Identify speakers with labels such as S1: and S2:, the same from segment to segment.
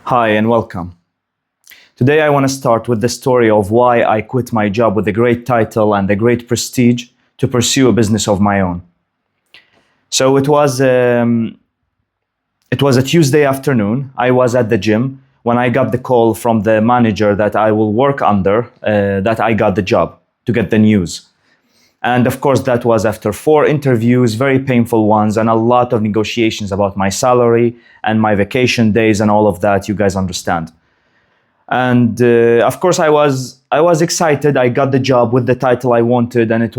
S1: Hi and welcome. Today I want to start with the story of why I quit my job with a great title and a great prestige to pursue a business of my own. So it was a Tuesday afternoon. I was at the gym when I got the call from the manager that I will work under, that I got the job, to get the news. And of course, that was after 4 interviews, very painful ones, and a lot of negotiations about my salary and my vacation days and all of that. You guys understand. And of course, I was excited. I got the job with the title I wanted, and it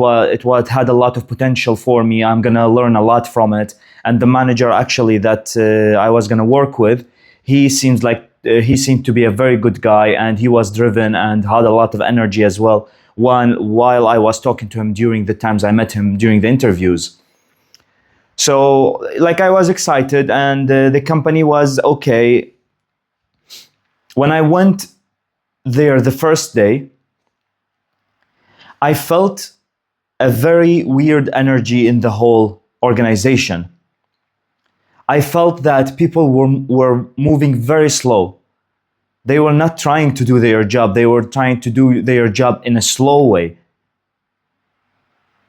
S1: had a lot of potential for me. I'm gonna learn a lot from it. And the manager actually that I was gonna work with, he seemed to be a very good guy, and he was driven and had a lot of energy as well. While I was talking to him during the times I met him during the interviews. So, like, I was excited, and the company was okay. When I went there the first day, I felt a very weird energy in the whole organization. I felt that people were moving very slow. They were not trying to do their job. They were trying to do their job in a slow way,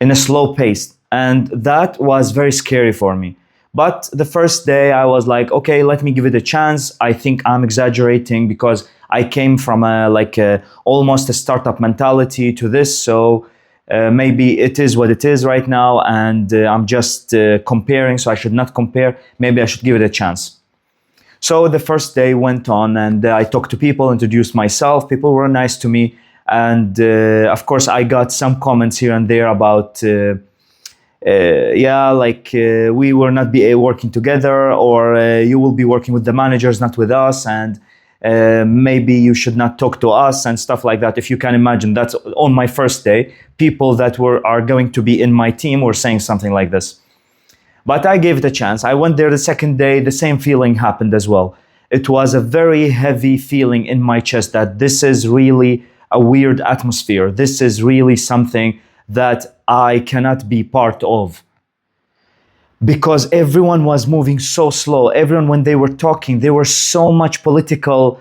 S1: in a slow pace. And that was very scary for me. But the first day I was like, okay, let me give it a chance. I think I'm exaggerating because I came from almost a startup mentality to this. So maybe it is what it is right now. And I'm just comparing, so I should not compare. Maybe I should give it a chance. So the first day went on, and I talked to people, introduced myself. People were nice to me. And of course, I got some comments here and there about, we will not be working together, or you will be working with the managers, not with us. And maybe you should not talk to us and stuff like that. If you can imagine, that's on my first day. People that are going to be in my team were saying something like this. But I gave it a chance. I went there the second day, the same feeling happened as well. It was a very heavy feeling in my chest that this is really a weird atmosphere. This is really something that I cannot be part of. Because everyone was moving so slow. Everyone, when they were talking, there were so much political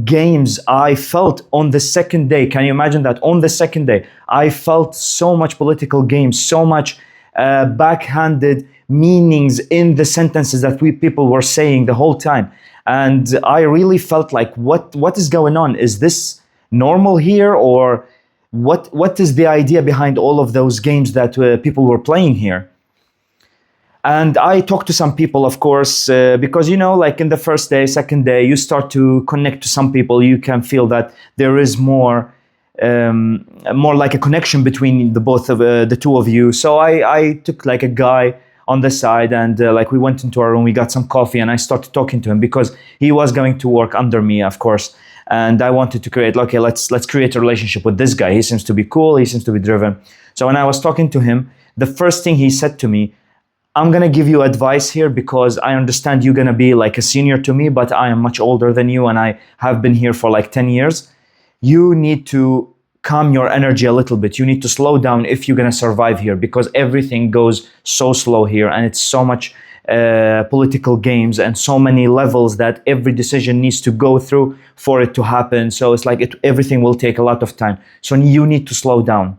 S1: games. I felt on the second day, can you imagine that? On the second day, I felt so much political games, so much backhanded meanings in the sentences that people were saying the whole time. And I really felt like, what is going on? Is this normal here, or what is the idea behind all of those games that people were playing here? And I talked to some people, of course, because, like in the first day, second day, you start to connect to some people. You can feel that there is more like a connection between the two of you. So I took like a guy on the side, and we went into our room, we got some coffee, and I started talking to him because he was going to work under me, of course. And I wanted to create, okay, let's create a relationship with this guy. He seems to be cool, he seems to be driven. So when I was talking to him, the first thing he said to me, I'm gonna give you advice here because I understand you're gonna be like a senior to me, but I am much older than you, and I have been here for like 10 years. You need to calm your energy a little bit. You need to slow down if you're gonna survive here, because everything goes so slow here, and it's so much political games and so many levels that every decision needs to go through for it to happen. So it's like everything will take a lot of time. So you need to slow down.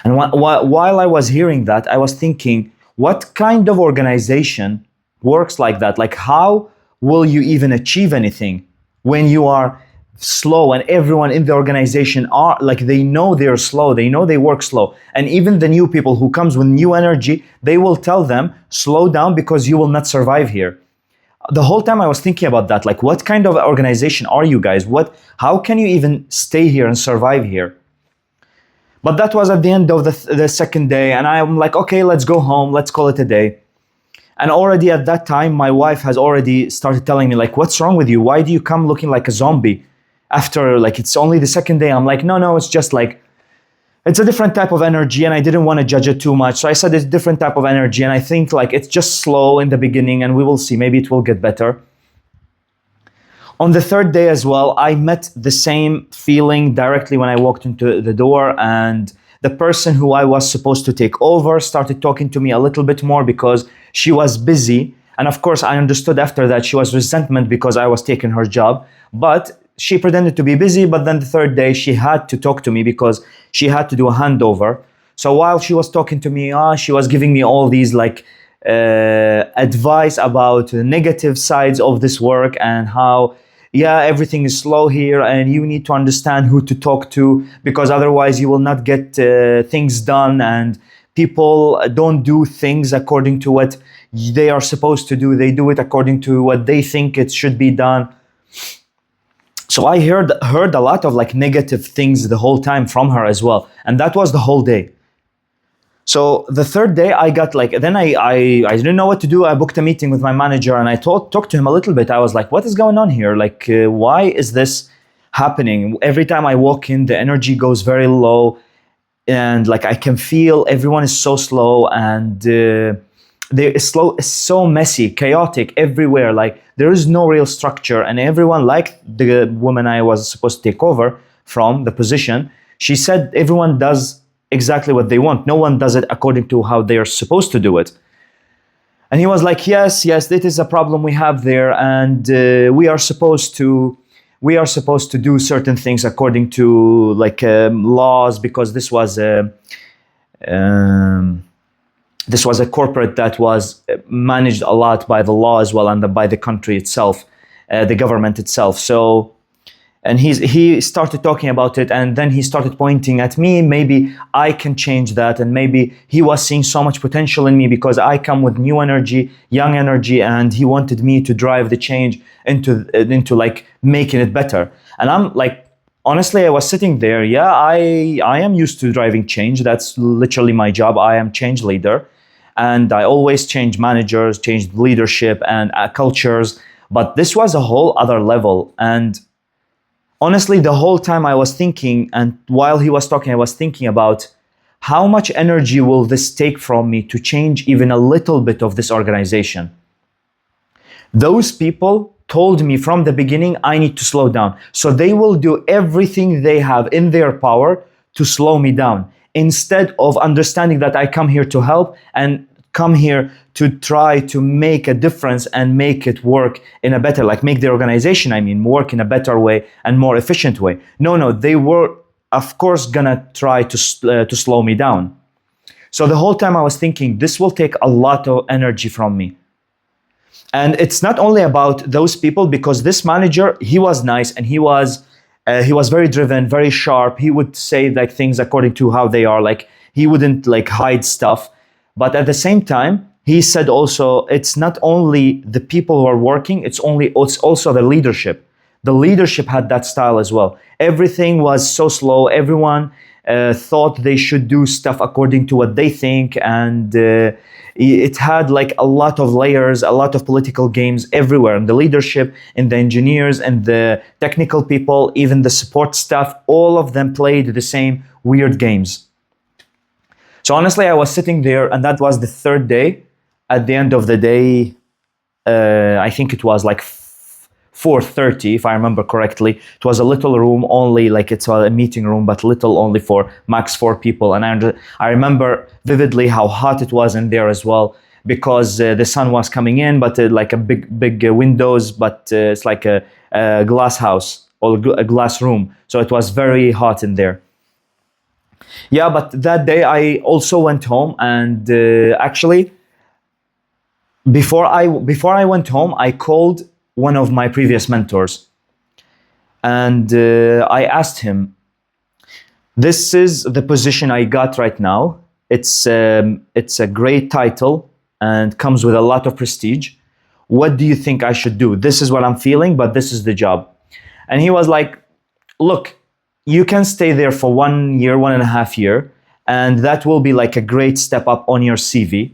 S1: And while I was hearing that, I was thinking, what kind of organization works like that? Like, how will you even achieve anything when you are slow, and everyone in the organization are like, they know they're slow, they know they work slow, and even the new people who comes with new energy, they will tell them, slow down because you will not survive here. The whole time I was thinking about that, like, what kind of organization are you guys? How can you even stay here and survive here? But that was at the end of the second day, and I'm like, okay, let's go home, let's call it a day. And already at that time, my wife has already started telling me, like, what's wrong with you? Why do you come looking like a zombie? After, like, it's only the second day. I'm like, no, it's just like, it's a different type of energy, and I didn't want to judge it too much. So I said it's a different type of energy, and I think like it's just slow in the beginning, and we will see, maybe it will get better. On the third day as well, I met the same feeling directly when I walked into the door, and the person who I was supposed to take over started talking to me a little bit more because she was busy And of course, I understood after that she was resentment because I was taking her job. But she pretended to be busy. But then the third day, she had to talk to me because she had to do a handover. So while she was talking to me, she was giving me all these like advice about the negative sides of this work and how, yeah, everything is slow here and you need to understand who to talk to because otherwise you will not get things done, and people don't do things according to what they are supposed to do. They do it according to what they think it should be done. So I heard a lot of like negative things the whole time from her as well, and that was the whole day. So the third day I got like, then I didn't know what to do. I booked a meeting with my manager and I talked to him a little bit. I was like, what is going on here? Like, why is this happening? Every time I walk in, the energy goes very low, and like I can feel everyone is so slow, and it's so messy, chaotic everywhere. Like there is no real structure, and everyone, like the woman I was supposed to take over from the position, she said everyone does exactly what they want. No one does it according to how they are supposed to do it. And he was like, yes, it is a problem we have there, and we are supposed to do certain things according to like laws, because this was a corporate that was managed a lot by the law as well, and by the country itself, the government itself. So, and he started talking about it, and then he started pointing at me. Maybe I can change that, and maybe he was seeing so much potential in me because I come with new energy, young energy, and he wanted me to drive the change into like making it better. And I'm like, honestly, I was sitting there. Yeah, I am used to driving change. That's literally my job. I am change leader, and I always change managers, change leadership and cultures. But this was a whole other level. And honestly, the whole time I was thinking, and while he was talking, I was thinking about how much energy will this take from me to change even a little bit of this organization. Those people told me from the beginning, I need to slow down. So they will do everything they have in their power to slow me down, instead of understanding that I come here to help and come here to try to make a difference and make it work in a better, like make the organization, work in a better way and more efficient way. No, they were, of course, gonna try to slow me down. So the whole time I was thinking, this will take a lot of energy from me. And it's not only about those people, because this manager, he was nice and he was very driven, very sharp. He would say like things according to how they are. Like he wouldn't like hide stuff. But at the same time, he said also, it's not only the people who are working, it's also the leadership. The leadership had that style as well. Everything was so slow. Everyone thought they should do stuff according to what they think. And it had like a lot of layers, a lot of political games everywhere. In the leadership, in the engineers, and the technical people, even the support staff, all of them played the same weird games. So honestly, I was sitting there, and that was the third day. At the end of the day, I think it was like 4:30, if I remember correctly. It was a little room only, like it's a meeting room, but little, only for max 4 people. And I remember vividly how hot it was in there as well, because the sun was coming in, but like a big windows, but it's like a glass house or a glass room. So it was very hot in there. Yeah, but that day I also went home, and actually, before I went home, I called one of my previous mentors, and I asked him, "This is the position I got right now. It's a great title and comes with a lot of prestige. What do you think I should do? This is what I'm feeling, but this is the job." And he was like, "Look, you can stay there for 1 year, 1.5 years, and that will be like a great step up on your CV,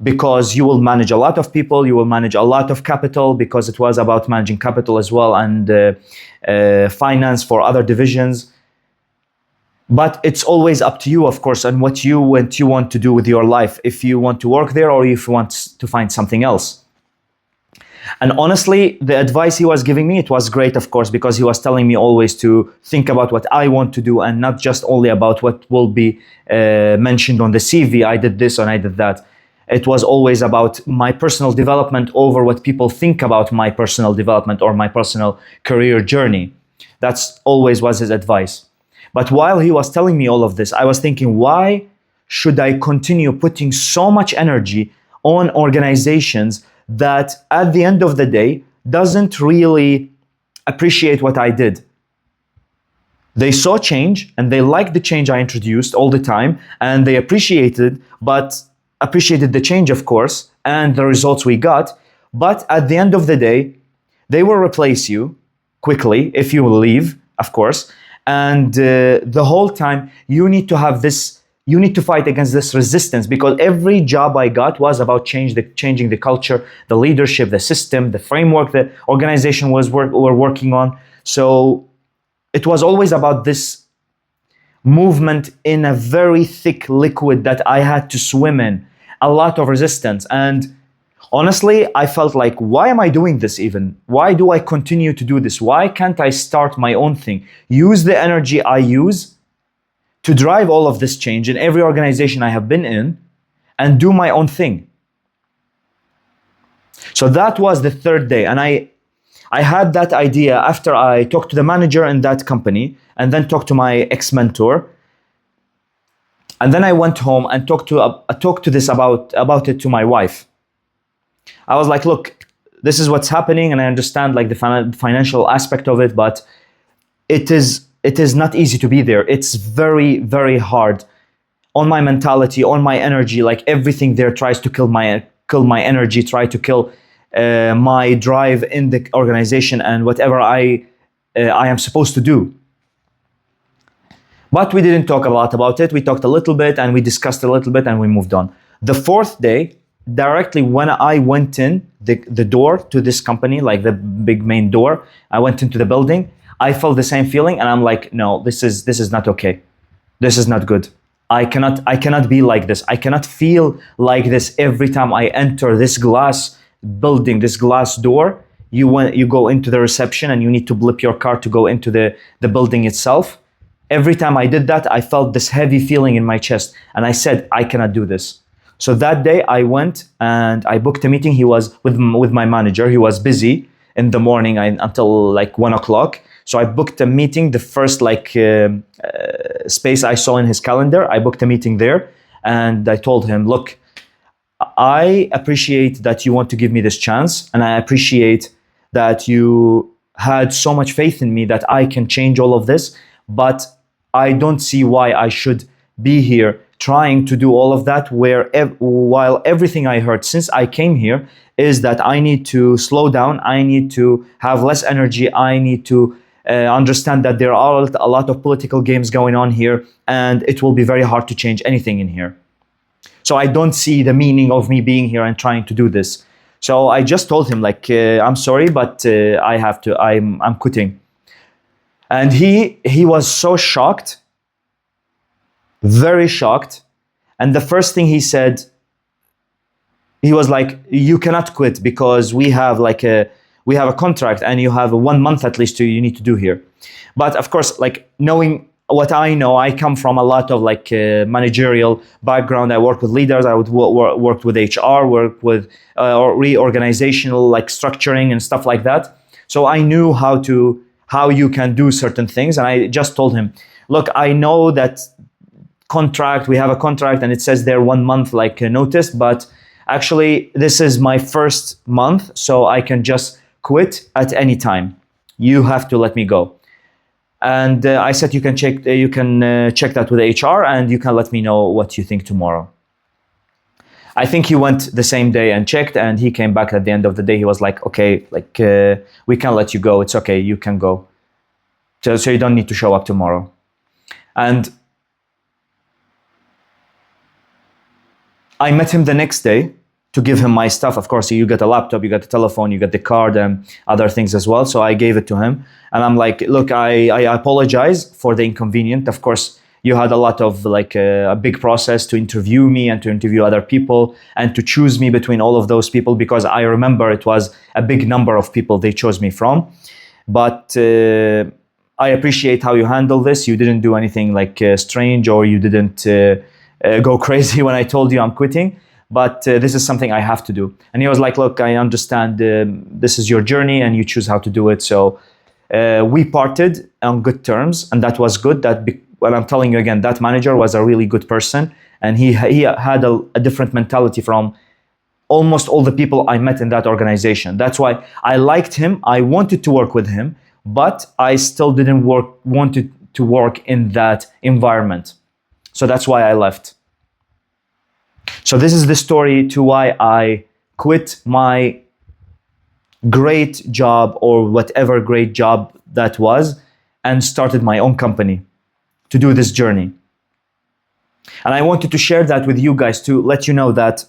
S1: because you will manage a lot of people, you will manage a lot of capital," because it was about managing capital as well, and finance for other divisions. "But it's always up to you, of course, and what you want to do with your life, if you want to work there or if you want to find something else." And honestly, the advice he was giving me, it was great, of course, because he was telling me always to think about what I want to do and not just only about what will be mentioned on the CV. I did this and I did that. It was always about my personal development over what people think about my personal development or my personal career journey. That's always was his advice. But while he was telling me all of this, I was thinking, why should I continue putting so much energy on organizations that at the end of the day doesn't really appreciate what I did? They saw change and they liked the change I introduced all the time, and they appreciated the change, of course, and the results we got. But at the end of the day, they will replace you quickly if you leave, of course. And the whole time you need to fight against this resistance, because every job I got was about changing the culture, the leadership, the system, the framework the organization were working on. So it was always about this movement in a very thick liquid that I had to swim in, a lot of resistance. And honestly, I felt like, why am I doing this even? Why do I continue to do this? Why can't I start my own thing? Use the energy I use to drive all of this change in every organization I have been in and do my own thing. So that was the third day. And I had that idea after I talked to the manager in that company and then talked to my ex-mentor. And then I went home and talked about it to my wife. I was like, look, this is what's happening, and I understand like the financial aspect of it, but it is not easy to be there. It's very, very hard on my mentality, on my energy. Like everything there tries to kill my energy, try to kill my drive in the organization and whatever I am supposed to do. But we didn't talk a lot about it. We talked a little bit and we discussed a little bit and we moved on. The fourth day, directly when I went in the door to this company, like the big main door, I went into the building, I felt the same feeling, and I'm like, no, this is not okay. This is not good. I cannot be like this. I cannot feel like this every time I enter this glass building, this glass door. You go into the reception and you need to blip your card to go into the building itself. Every time I did that, I felt this heavy feeling in my chest, and I said, I cannot do this. So that day I went and I booked a meeting. He was with my manager. He was busy in the morning until like 1 o'clock. So I booked a meeting, the first space I saw in his calendar. I booked a meeting there and I told him, look, I appreciate that you want to give me this chance, and I appreciate that you had so much faith in me that I can change all of this, but I don't see why I should be here trying to do all of that while everything I heard since I came here is that I need to slow down, I need to have less energy, I need to understand that there are a lot of political games going on here, and it will be very hard to change anything in here. So I don't see the meaning of me being here and trying to do this. So I just told him like, I'm sorry, but I have to, I'm quitting. And he was so shocked, very shocked. And the first thing he said, he was like, you cannot quit because we have a contract and you have 1 month at least you need to do here. But of course, like knowing what I know, I come from a lot of managerial background. I work with leaders, I worked with HR, worked with reorganizational structuring and stuff like that. So I knew how you can do certain things. And I just told him, look, I know that we have a contract and it says there 1 month notice, but actually this is my first month, so I can just quit at any time. You have to let me go. And I said, you can check that with HR and you can let me know what you think tomorrow. I think he went the same day and checked, and he came back at the end of the day. He was like, okay, we can let you go. It's okay, you can go. So you don't need to show up tomorrow. And I met him the next day to give him my stuff. Of course, you get a laptop, you get a telephone, you get the card and other things as well. So I gave it to him. And I'm like, look, I apologize for the inconvenience. Of course, you had a lot of a big process to interview me and to interview other people and to choose me between all of those people, because I remember it was a big number of people they chose me from. But I appreciate how you handled this. You didn't do anything strange, or you didn't go crazy when I told you I'm quitting. but this is something I have to do. And he was like, look, I understand this is your journey and you choose how to do it. So we parted on good terms, and that was good. Well, I'm telling you again, that manager was a really good person, and he had a different mentality from almost all the people I met in that organization. That's why I liked him. I wanted to work with him, but I still didn't wanted to work in that environment. So that's why I left. So this is the story to why I quit my great job, or whatever great job that was, and started my own company to do this journey. And I wanted to share that with you guys to let you know that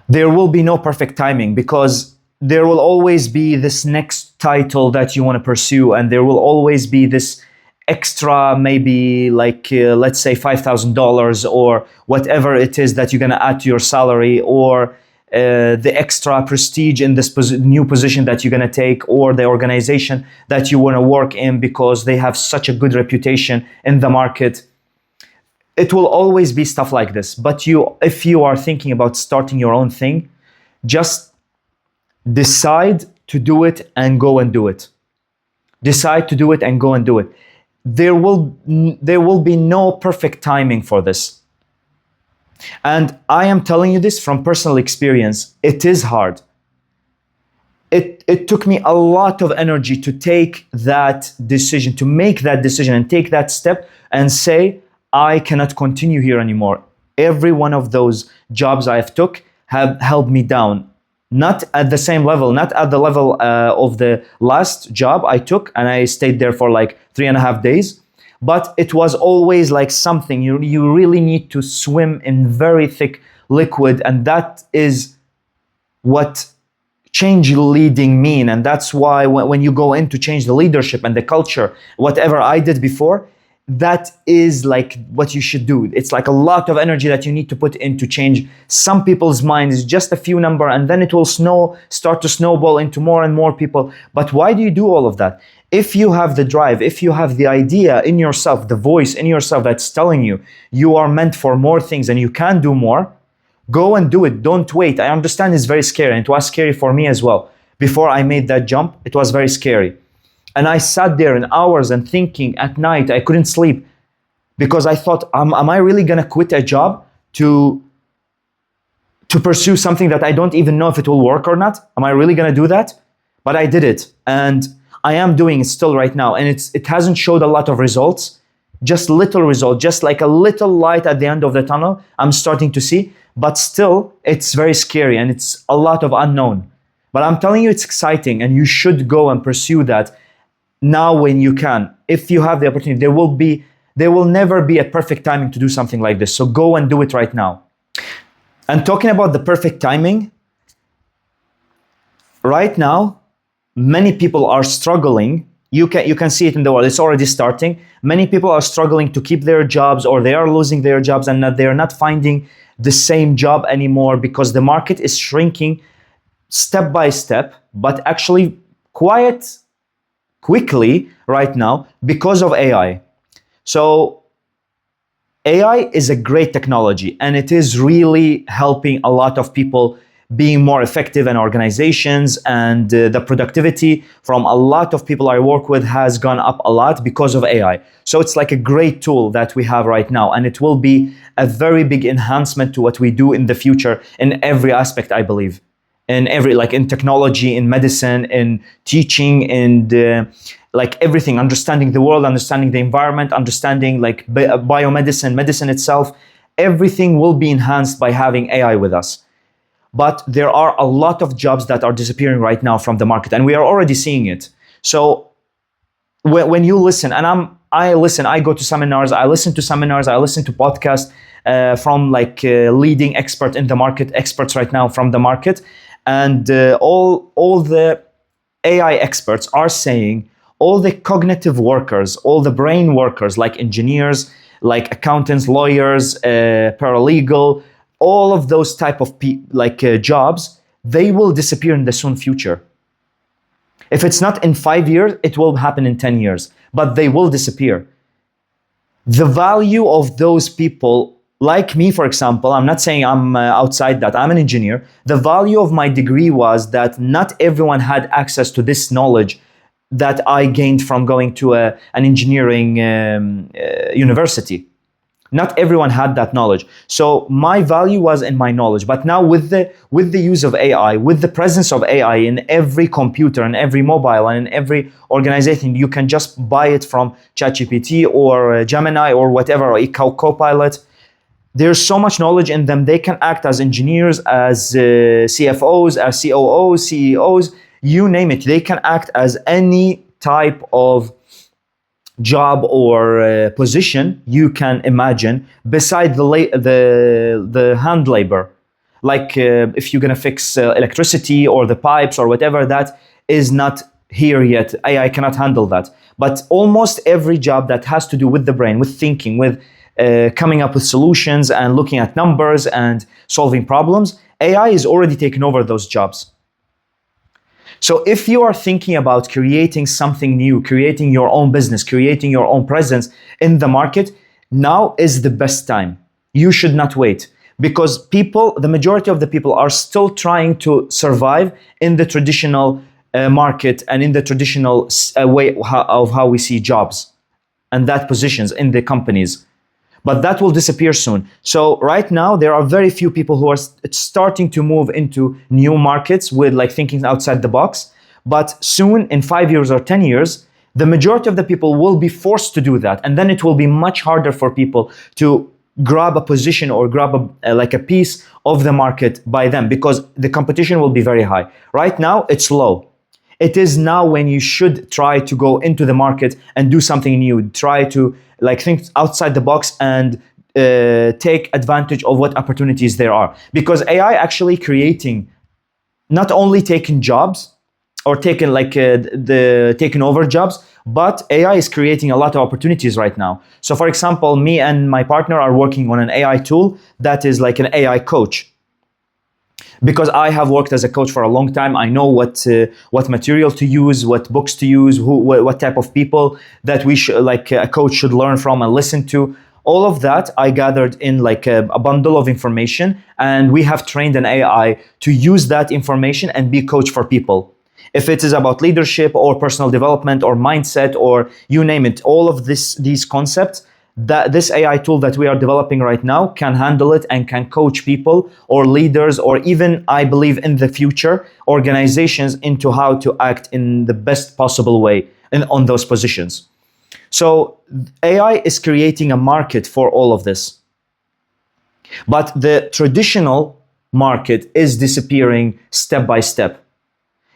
S1: there will be no perfect timing, because there will always be this next title that you want to pursue, and there will always be this extra, maybe like let's say $5,000 or whatever it is that you're going to add to your salary, or the extra prestige in this new position that you're going to take, or the organization that you want to work in because they have such a good reputation in the market. It will always be stuff like this. But if you are thinking about starting your own thing, just decide to do it and go and do it. Decide to do it and go and do it. There will be no perfect timing for this. And I am telling you this from personal experience. It is hard. It took me a lot of energy to take that decision, to make that decision and take that step and say, I cannot continue here anymore. Every one of those jobs I've took have held me down. Not at the same level, not at the level of the last job I took, and I stayed there for like 3.5 days. But it was always like something. You really need to swim in very thick liquid, and that is what change leading mean. And that's why when you go in to change the leadership and the culture, whatever I did before, that is like what you should do. It's like a lot of energy that you need to put in to change some people's minds. Just a few number, and then it will start to snowball into more and more people. But why do you do all of that? If you have the drive, if you have the idea in yourself, the voice in yourself that's telling you you are meant for more things and you can do more, go and do it. Don't wait. I understand it's very scary, and it was scary for me as well. Before I made that jump, it was very scary. And I sat there in hours and thinking at night. I couldn't sleep because I thought, am I really going to quit a job to pursue something that I don't even know if it will work or not? Am I really going to do that? But I did it, and I am doing it still right now. And it hasn't showed a lot of results, just little results, just like a little light at the end of the tunnel I'm starting to see. But still, it's very scary and it's a lot of unknown. But I'm telling you, it's exciting, and you should go and pursue that now when you can. If you have the opportunity, there will never be a perfect timing to do something like this. So go and do it right now. And talking about the perfect timing, right now, many people are struggling. You can see it in the world. It's already starting. Many people are struggling to keep their jobs, or they are losing their jobs, and they're not finding the same job anymore because the market is shrinking step by step, but actually quickly right now because of AI. So AI is a great technology, and it is really helping a lot of people being more effective in organizations, and the productivity from a lot of people I work with has gone up a lot because of AI. So it's like a great tool that we have right now, and it will be a very big enhancement to what we do in the future in every aspect, I believe. In in technology, in medicine, in teaching, and like everything, understanding the world, understanding the environment, understanding like biomedicine, medicine itself, everything will be enhanced by having AI with us. But there are a lot of jobs that are disappearing right now from the market, and we are already seeing it. So when you listen, and I go to seminars, I listen to podcasts from leading experts in the market, experts right now from the market. And all the AI experts are saying all the cognitive workers, all the brain workers, like engineers, like accountants, lawyers, paralegal, all of those type of jobs, they will disappear in the soon future. If it's not in 5 years, it will happen in 10 years, but they will disappear. The value of those people like me, for example, I'm not saying I'm outside that, I'm an engineer. The value of my degree was that not everyone had access to this knowledge that I gained from going to an engineering university. Not everyone had that knowledge. So my value was in my knowledge. But now with the use of AI, with the presence of AI in every computer and every mobile and in every organization, you can just buy it from ChatGPT or Gemini or whatever, or Copilot. There's so much knowledge in them. They can act as engineers, as CFOs, as COOs, CEOs, you name it. They can act as any type of job or position you can imagine, beside the hand labor. Like if you're gonna fix electricity or the pipes or whatever, that is not here yet. AI cannot handle that. But almost every job that has to do with the brain, with thinking, with coming up with solutions and looking at numbers and solving problems, AI is already taken over those jobs. So if you are thinking about creating something new, creating your own business, creating your own presence in the market, now is the best time. You should not wait, because the majority of the people are still trying to survive in the traditional market and in the traditional way of how we see jobs and that positions in the companies. But that will disappear soon. So right now, there are very few people who are starting to move into new markets with like thinking outside the box. But soon, in 5 years or 10 years, the majority of the people will be forced to do that. And then it will be much harder for people to grab a position or grab like a piece of the market by them, because the competition will be very high. Right now, it's low. It is now when you should try to go into the market and do something new. Try to like think outside the box and take advantage of what opportunities there are. Because AI actually creating, not only taking jobs or taking like taking over jobs, but AI is creating a lot of opportunities right now. So for example, me and my partner are working on an AI tool that is like an AI coach. Because I have worked as a coach for a long time, I know what material to use, what books to use, what type of people that we should, like a coach should learn from and listen to. All of that I gathered in like a bundle of information, and we have trained an AI to use that information and be a coach for people. If it is about leadership or personal development or mindset or you name it, all of these concepts, that this AI tool that we are developing right now can handle it and can coach people or leaders, or even, I believe in the future, organizations into how to act in the best possible way on those positions. So AI is creating a market for all of this. But the traditional market is disappearing step by step.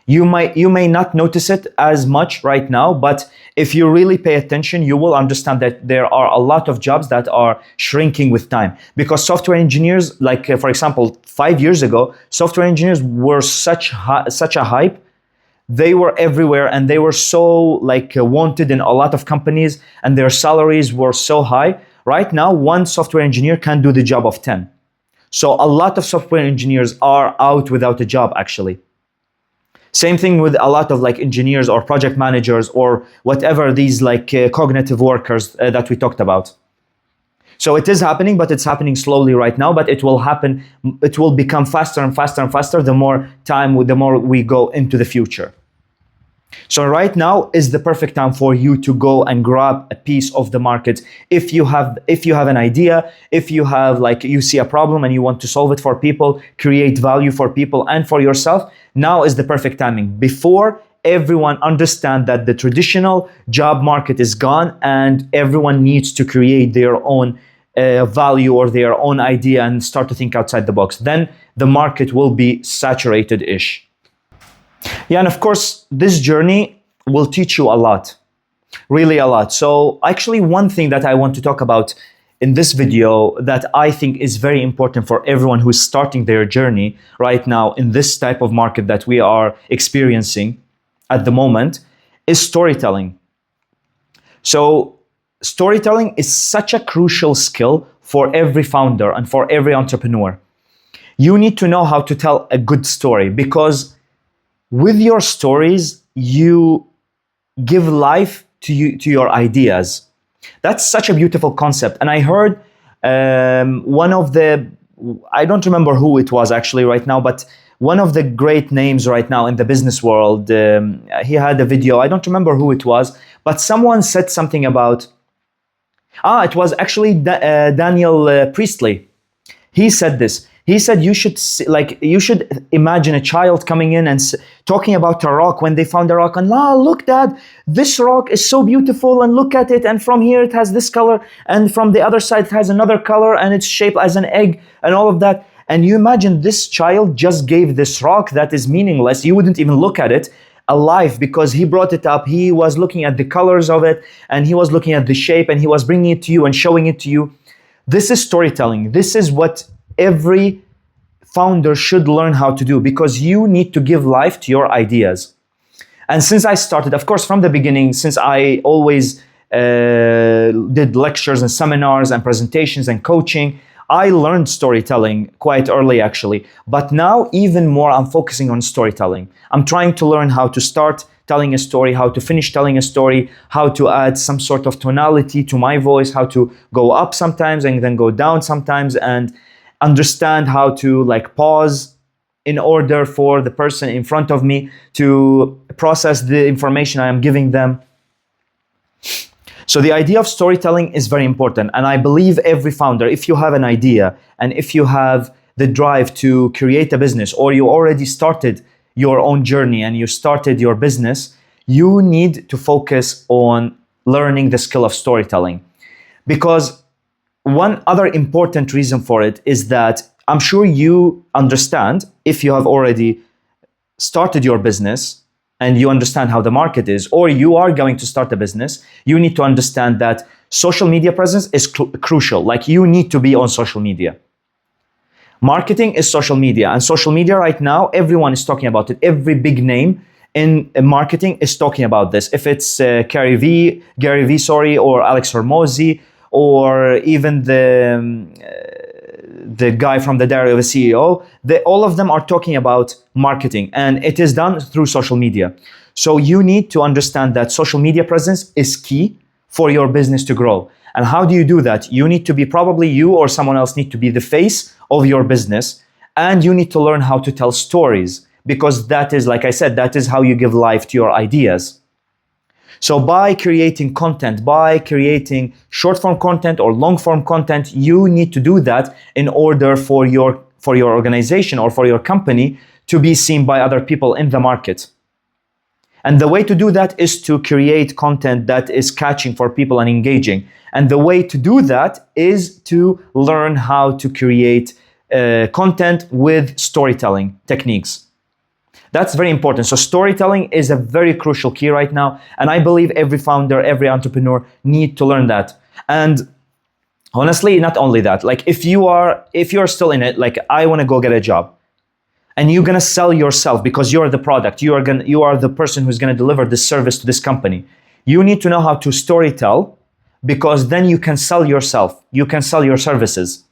S1: You may not notice it as much right now, but if you really pay attention, you will understand that there are a lot of jobs that are shrinking with time. Because software engineers, like for example, 5 years ago, software engineers were such a hype. They were everywhere and they were so like wanted in a lot of companies, and their salaries were so high. Right now, one software engineer can do the job of 10. So a lot of software engineers are out without a job actually. Same thing with a lot of like engineers or project managers or whatever, these like cognitive workers that we talked about. So it is happening, but it's happening slowly right now, but it will happen. It will become faster and faster and faster the more we go into the future. So right now is the perfect time for you to go and grab a piece of the market. If you have an idea, if you have like you see a problem and you want to solve it for people, create value for people and for yourself, now is the perfect timing, before everyone understand that the traditional job market is gone and everyone needs to create their own value or their own idea and start to think outside the box. Then the market will be saturated-ish. Yeah, and of course, this journey will teach you a lot, really a lot. So actually, one thing that I want to talk about in this video that I think is very important for everyone who's starting their journey right now in this type of market that we are experiencing at the moment is storytelling. So storytelling is such a crucial skill for every founder and for every entrepreneur. You need to know how to tell a good story, because with your stories, you give life to your ideas. That's such a beautiful concept. And I heard One of the, I don't remember who it was actually right now, but one of the great names right now in the business world, he had a video. I don't remember who it was, but someone said something about, it was actually Daniel Priestley. He said this. He said you should imagine a child coming in and talking about a rock when they found a rock, and look, Dad, this rock is so beautiful, and look at it, and from here it has this color, and from the other side it has another color, and it's shaped as an egg, and all of that. And you imagine this child just gave this rock that is meaningless. You wouldn't even look at it a life, because he brought it up. He was looking at the colors of it, and he was looking at the shape, and he was bringing it to you and showing it to you. This is storytelling. This is what every founder should learn how to do, because you need to give life to your ideas. And since I started, of course, from the beginning, since I always did lectures and seminars and presentations and coaching, I learned storytelling quite early, actually. But now, even more, I'm focusing on storytelling. I'm trying to learn how to start telling a story, how to finish telling a story, how to add some sort of tonality to my voice, how to go up sometimes and then go down sometimes, and understand how to pause in order for the person in front of me to process the information I am giving them. So the idea of storytelling is very important. And I believe every founder, if you have an idea and if you have the drive to create a business, or you already started your own journey and you started your business, you need to focus on learning the skill of storytelling. Because one other important reason for it is that I'm sure you understand, if you have already started your business and you understand how the market is, or you are going to start a business, you need to understand that social media presence is crucial. You need to be on social media. Marketing is social media, and social media right now, everyone is talking about it. Every big name in marketing is talking about this. If it's Gary Vee, or Alex Hormozi, or even the guy from the Diary of a CEO, all of them are talking about marketing, and it is done through social media. So you need to understand that social media presence is key for your business to grow. And how do you do that? You need to be, probably you or someone else need to be the face of your business, and you need to learn how to tell stories, because that is, like I said, that is how you give life to your ideas. So by creating content, by creating short form content or long form content, you need to do that in order for your organization or for your company to be seen by other people in the market. And the way to do that is to create content that is catching for people and engaging. And the way to do that is to learn how to create content with storytelling techniques. That's very important. So storytelling is a very crucial key right now. And I believe every founder, every entrepreneur need to learn that. And honestly, not only that, if you're still in it, I want to go get a job, and you're going to sell yourself because you're the product, you are the person who's going to deliver this service to this company. You need to know how to storytell, because then you can sell yourself, you can sell your services.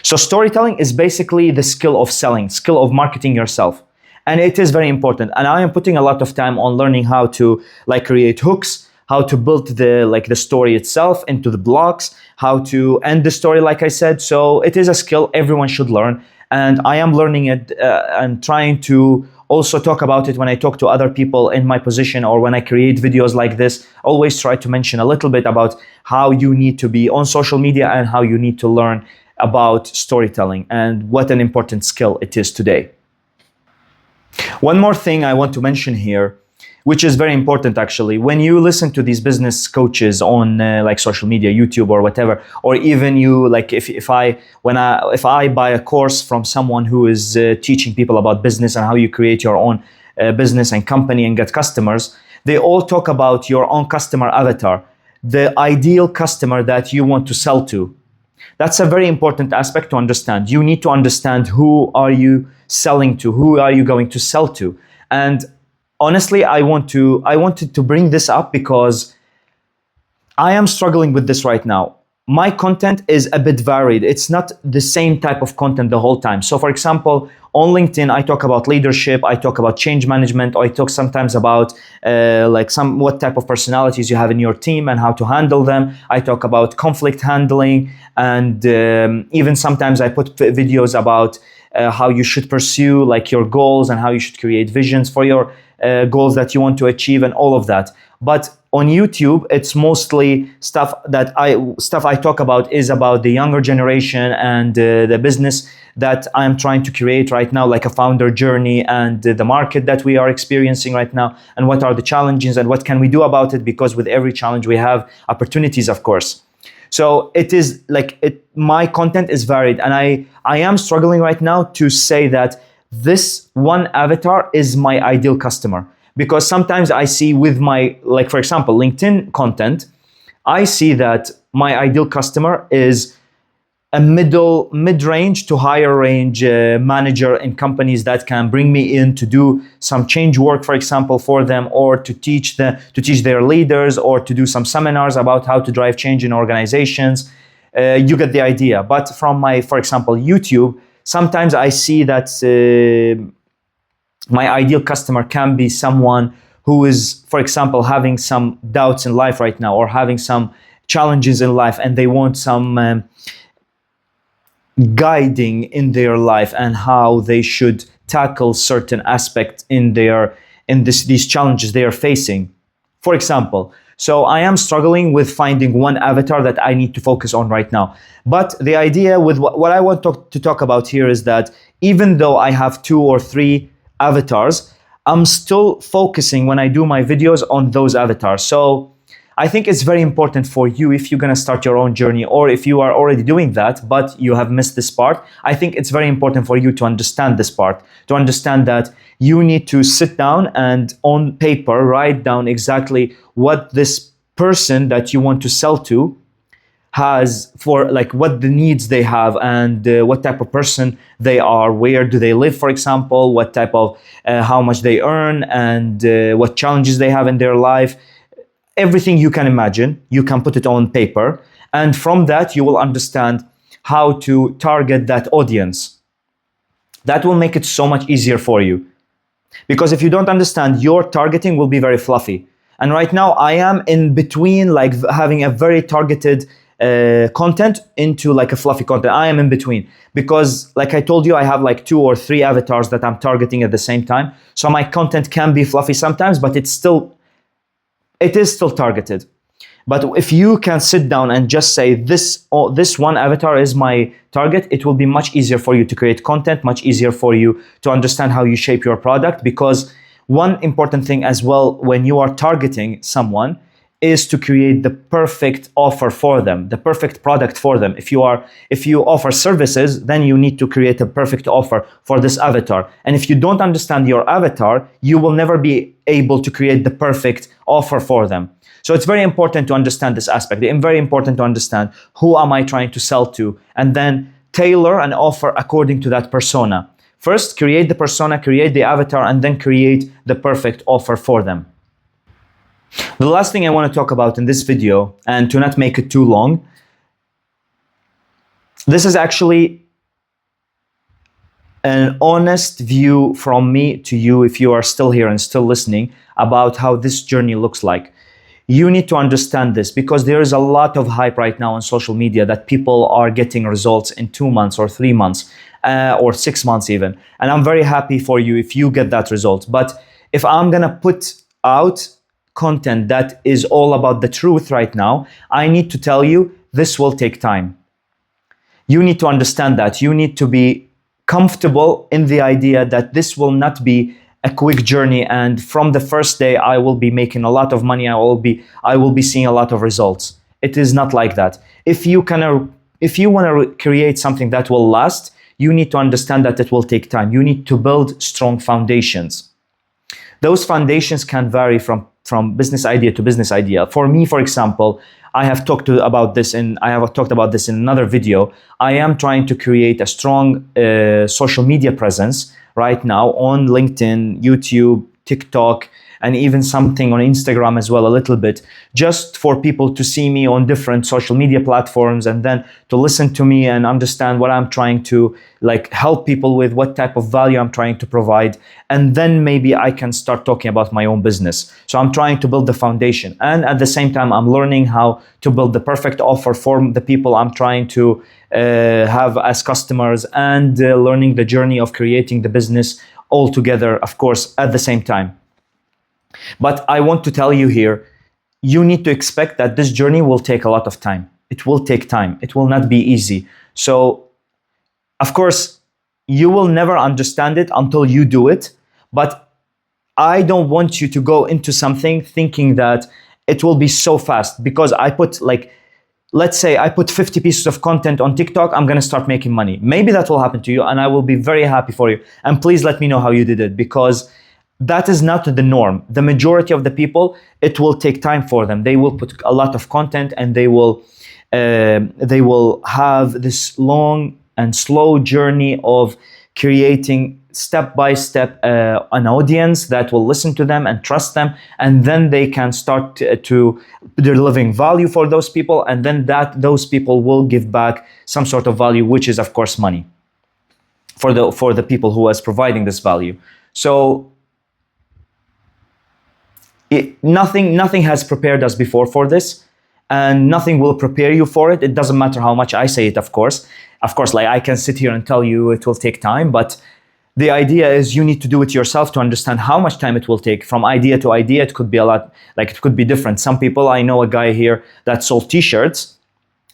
S1: So storytelling is basically the skill of selling, skill of marketing yourself. And it is very important. And I am putting a lot of time on learning how to create hooks, how to build the story itself into the blocks, how to end the story, like I said. So it is a skill everyone should learn. And I am learning it and trying to also talk about it when I talk to other people in my position, or when I create videos like this. Always try to mention a little bit about how you need to be on social media and how you need to learn about storytelling and what an important skill it is today. One more thing I want to mention here, which is very important actually. When you listen to these business coaches on social media, YouTube or whatever, or even you, if I buy a course from someone who is teaching people about business and how you create your own business and company and get customers, they all talk about your own customer avatar, the ideal customer that you want to sell to. That's a very important aspect to understand. You need to understand, who are you selling to? Who are you going to sell to? And honestly, I wanted to bring this up because I am struggling with this right now. my content is a bit varied. It's not the same type of content the whole time. So for example, on LinkedIn, I talk about leadership, I talk about change management, or I talk sometimes about what type of personalities you have in your team and how to handle them. I talk about conflict handling, and even sometimes I put videos about how you should pursue like your goals and how you should create visions for your goals that you want to achieve and all of that. But on YouTube, it's mostly stuff I talk about is about the younger generation and the business that I'm trying to create right now, like a founder journey and the market that we are experiencing right now, and what are the challenges and what can we do about it, because with every challenge we have opportunities, of course. So it is like my content is varied, and I am struggling right now to say that this one avatar is my ideal customer, because sometimes I see with my, like for example, LinkedIn content, I see that my ideal customer is a mid-range to higher range manager in companies that can bring me in to do some change work, for example, for them, or to teach their leaders, or to do some seminars about how to drive change in organizations. You get the idea. But from my, for example, YouTube, sometimes I see that my ideal customer can be someone who is, for example, having some doubts in life right now, or having some challenges in life, and they want some guiding in their life and how they should tackle certain aspects in these challenges they are facing, for example. So I am struggling with finding one avatar that I need to focus on right now. But the idea with what I want to talk about here is that even though I have 2 or 3 avatars, I'm still focusing when I do my videos on those avatars. So I think it's very important for you, if you're going to start your own journey, or if you are already doing that but you have missed this part, I think it's very important for you to understand this part, to understand that you need to sit down and on paper write down exactly what this person that you want to sell to has, for like what the needs they have, and what type of person they are, where do they live, for example, what type of how much they earn, and what challenges they have in their life. Everything you can imagine, you can put it on paper, and from that you will understand how to target that audience. That will make it so much easier for you, because if you don't understand, your targeting will be very fluffy. And right now I am in between, like having a very targeted content into like a fluffy content. I am in between, because like I told you, I have like 2 or 3 avatars that I'm targeting at the same time. So my content can be fluffy sometimes, but it is still targeted. But if you can sit down and just say this one avatar is my target, it will be much easier for you to create content, much easier for you to understand how you shape your product. Because one important thing as well when you are targeting someone is to create the perfect offer for them, the perfect product for them. If you offer services, then you need to create a perfect offer for this avatar. And if you don't understand your avatar, you will never be able to create the perfect offer for them. So it's very important to understand this aspect. It's very important to understand who am I trying to sell to, and then tailor an offer according to that persona. First, create the persona, create the avatar, and then create the perfect offer for them. The last thing I want to talk about in this video, and to not make it too long, this is actually an honest view from me to you, if you are still here and still listening, about how this journey looks like. You need to understand this, because there is a lot of hype right now on social media that people are getting results in 2 months or 3 months or 6 months even. And I'm very happy for you if you get that result. But if I'm gonna put out content that is all about the truth right now, I need to tell you this will take time. You need to understand that. You need to be comfortable in the idea that this will not be a quick journey, and from the first day I will be making a lot of money, I will be seeing a lot of results. It is not like that. If you want to create something that will last, you need to understand that it will take time. You need to build strong foundations. Those foundations can vary from business idea to business idea. For me, for example, I have talked about this in another video. I am trying to create a strong social media presence right now on LinkedIn, YouTube, TikTok, and even something on Instagram as well, a little bit, just for people to see me on different social media platforms, and then to listen to me and understand what I'm trying to like help people with, what type of value I'm trying to provide. And then maybe I can start talking about my own business. So I'm trying to build the foundation, and at the same time I'm learning how to build the perfect offer for the people I'm trying to have as customers, and learning the journey of creating the business all together, of course, at the same time. But I want to tell you here, you need to expect that this journey will take a lot of time. It will take time. It will not be easy. So, of course, you will never understand it until you do it. But I don't want you to go into something thinking that it will be so fast, because I put like, let's say I put 50 pieces of content on TikTok, I'm going to start making money. Maybe that will happen to you, and I will be very happy for you. And please let me know how you did it, because that is not the norm. The majority of the people, it will take time for them. They will put a lot of content, and they will have this long and slow journey of creating step by step an audience that will listen to them and trust them, and then they can start to delivering value for those people, and then those people will give back some sort of value, which is of course money for the people who is providing this value. So nothing has prepared us before for this, and nothing will prepare you for it. It doesn't matter how much I say it, of course. Like I can sit here and tell you it will take time, but the idea is you need to do it yourself to understand how much time it will take. From idea to idea, it could be a lot, like it could be different. Some people, I know a guy here that sold t-shirts,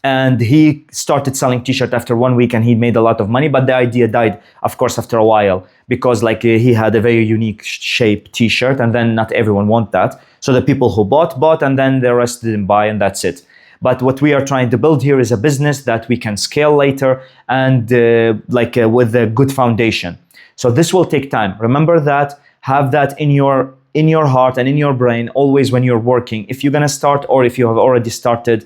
S1: and he started selling t-shirt after 1 week, and he made a lot of money, but the idea died, of course, after a while, because like he had a very unique shape t-shirt, and then not everyone want that. So the people who bought, and then the rest didn't buy, and that's it. But what we are trying to build here is a business that we can scale later, and with a good foundation. So this will take time. Remember that, have that in your heart and in your brain always when you're working. If you're gonna start, or if you have already started,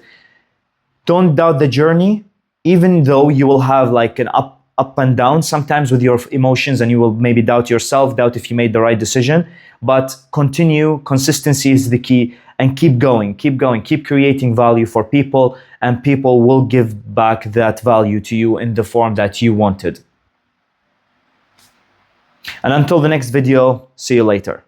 S1: don't doubt the journey, even though you will have like an up and down sometimes with your emotions, and you will maybe doubt yourself, doubt if you made the right decision. But continue. Consistency is the key, and keep going, keep creating value for people, and people will give back that value to you in the form that you wanted. And until the next video, see you later.